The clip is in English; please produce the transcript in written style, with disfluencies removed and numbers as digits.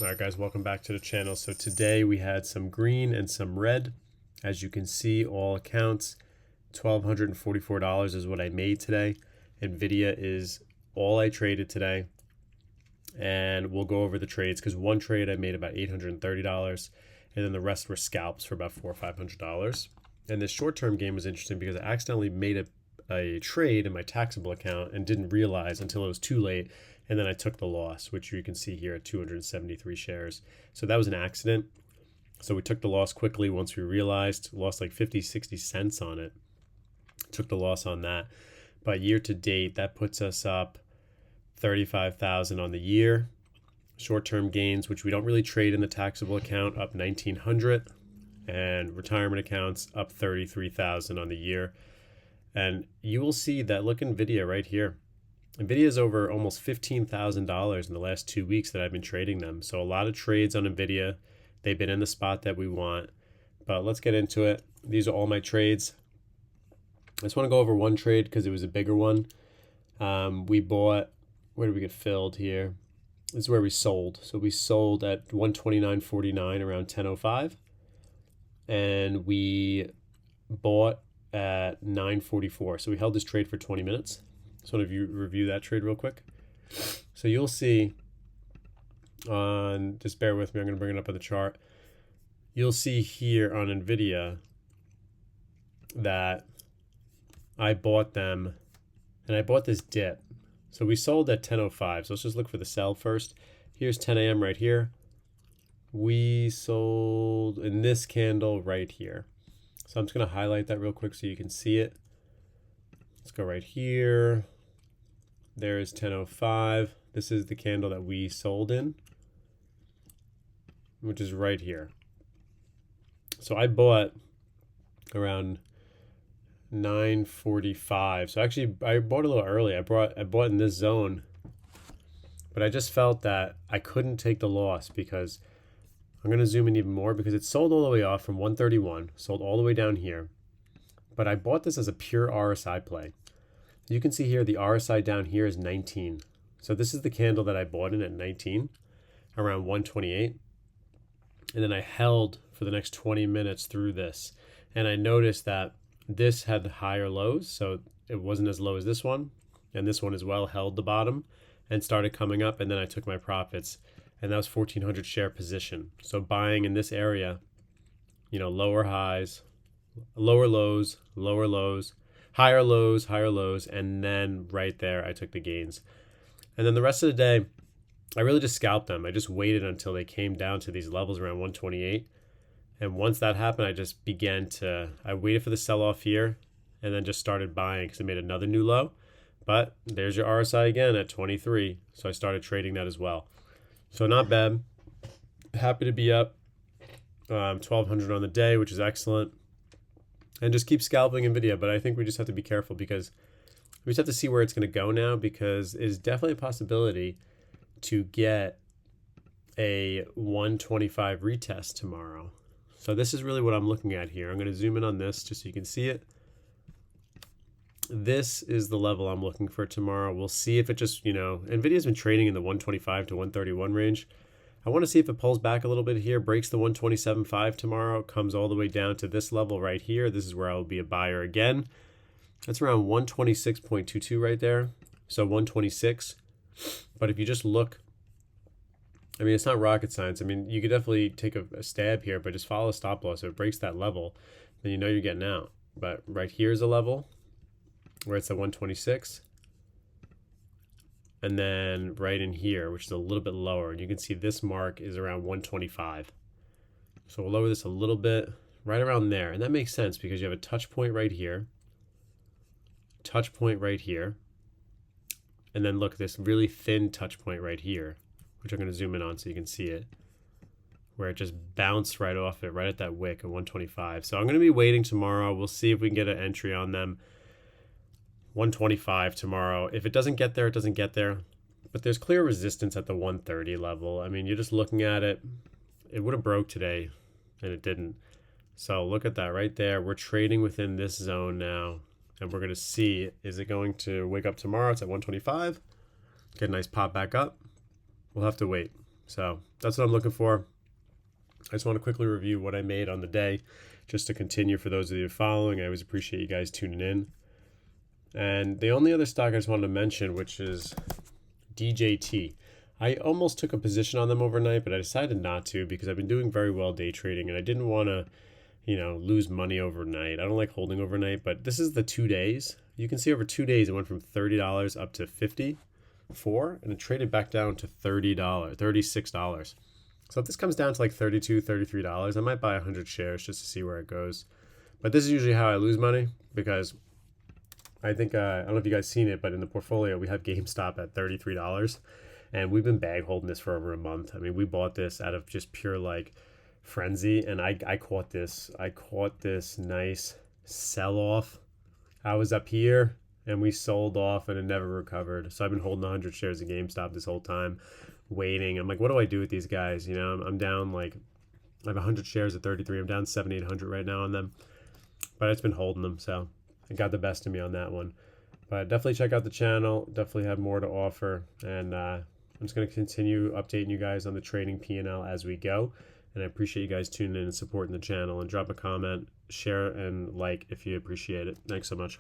All right, guys, welcome back to the channel. So today we had some green and some red. As you can see, all accounts, $1,244 is what I made today. NVDA is all I traded today. And we'll go over the trades because one trade I made about $830, and then the rest were scalps for about $400 or $500. And this short-term game was interesting because I accidentally made a trade in my taxable account and didn't realize until it was too late. And then I took the loss, which you can see here at 273 shares. So that was an accident. So we took the loss quickly once we realized, lost like 50, 60 cents on it. Took the loss on that. But year to date, that puts us up 35,000 on the year. Short-term gains, which we don't really trade in the taxable account, up 1,900, and retirement accounts up 33,000 on the year. And you will see that, look, NVIDIA right here. NVIDIA is over almost $15,000 in the last 2 weeks that I've been trading them. So a lot of trades on NVIDIA. They've been in the spot that we want. But let's get into it. These are all my trades. I just want to go over one trade because it was a bigger one. We bought, where did we get filled here? This is where we sold. So we sold at 129.49 around 10:05. And we bought at 9:44. So we held this trade for 20 minutes. So want to review that trade real quick. So you'll see on, just bear with me, I'm going to bring it up on the chart. You'll see here on NVIDIA that I bought them, and I bought this dip. So we sold at 10:05. So let's just look for the sell first. Here's 10 a.m. right here. We sold in this candle right here. So I'm just going to highlight that real quick so you can see it. Let's go right here. There is 10:05. This is the candle that we sold in, which is right here. So I bought around 9:45. So actually I bought a little early. I bought in this zone, but I just felt that I couldn't take the loss because I'm going to zoom in even more because it sold all the way off from 131, sold all the way down here. But I bought this as a pure RSI play. You can see here the RSI down here is 19. So this is the candle that I bought in at 19, around 128. And then I held for the next 20 minutes through this. And I noticed that this had higher lows, so it wasn't as low as this one. And this one as well held the bottom and started coming up. And then I took my profits. And that was 1,400 share position. So buying in this area, you know, lower highs, lower lows, higher lows, and then right there I took the gains. And then the rest of the day, I really just scalped them. I just waited until they came down to these levels around 128. And once that happened, I just I waited for the sell-off here and then just started buying because it made another new low. But there's your RSI again at 23. So I started trading that as well. So not bad. Happy to be up 1,200 on the day, which is excellent. And just keep scalping NVIDIA, but I think we just have to be careful because we just have to see where it's going to go now because it's definitely a possibility to get a 125 retest tomorrow. So this is really what I'm looking at here. I'm going to zoom in on this just so you can see it. This is the level I'm looking for tomorrow. We'll see if it just, NVIDIA's been trading in the 125 to 131 range. I want to see if it pulls back a little bit here, breaks the 127.5 tomorrow, comes all the way down to this level right here. This is where I will be a buyer again. That's around 126.22 right there. So 126. But if you just look, I mean, it's not rocket science. I mean, you could definitely take a stab here, but just follow a stop loss. If it breaks that level, then you know you're getting out. But right here is a level where it's at 126. And then right in here, which is a little bit lower, and you can see this mark is around 125. So we'll lower this a little bit, right around there. And that makes sense because you have a touch point right here, and then look, this really thin touch point right here, which I'm going to zoom in on so you can see it, where it just bounced right off it, right at that wick at 125. So I'm going to be waiting tomorrow. We'll see if we can get an entry on them. 125 tomorrow. If it doesn't get there, it doesn't get there. But there's clear resistance at the 130 level. I mean, you're just looking at it. It would have broke today, and it didn't. So look at that right there. We're trading within this zone now. And we're going to see, is it going to wake up tomorrow? It's at 125. Get a nice pop back up. We'll have to wait. So that's what I'm looking for. I just want to quickly review what I made on the day, just to continue for those of you following. I always appreciate you guys tuning in. And the only other stock I just wanted to mention, which is DJT. I almost took a position on them overnight, but I decided not to because I've been doing very well day trading and I didn't want to, lose money overnight. I don't like holding overnight, but this is the 2 days. You can see over 2 days it went from $30 up to $54, and it traded back down to $36. So if this comes down to like $32, $33, I might buy 100 shares just to see where it goes. But this is usually how I lose money because I think, I don't know if you guys seen it, but in the portfolio, we have GameStop at $33. And we've been bag holding this for over a month. I mean, we bought this out of just pure like frenzy. And I caught this nice sell off. I was up here and we sold off and it never recovered. So I've been holding 100 shares of GameStop this whole time, waiting. I'm like, what do I do with these guys? I'm down like, I have 100 shares at 33. I'm down 700, 800 right now on them. But I've just been holding them. So it got the best of me on that one. But definitely check out the channel. Definitely have more to offer. And I'm just going to continue updating you guys on the trading P&L as we go. And I appreciate you guys tuning in and supporting the channel. And drop a comment, share, and like if you appreciate it. Thanks so much.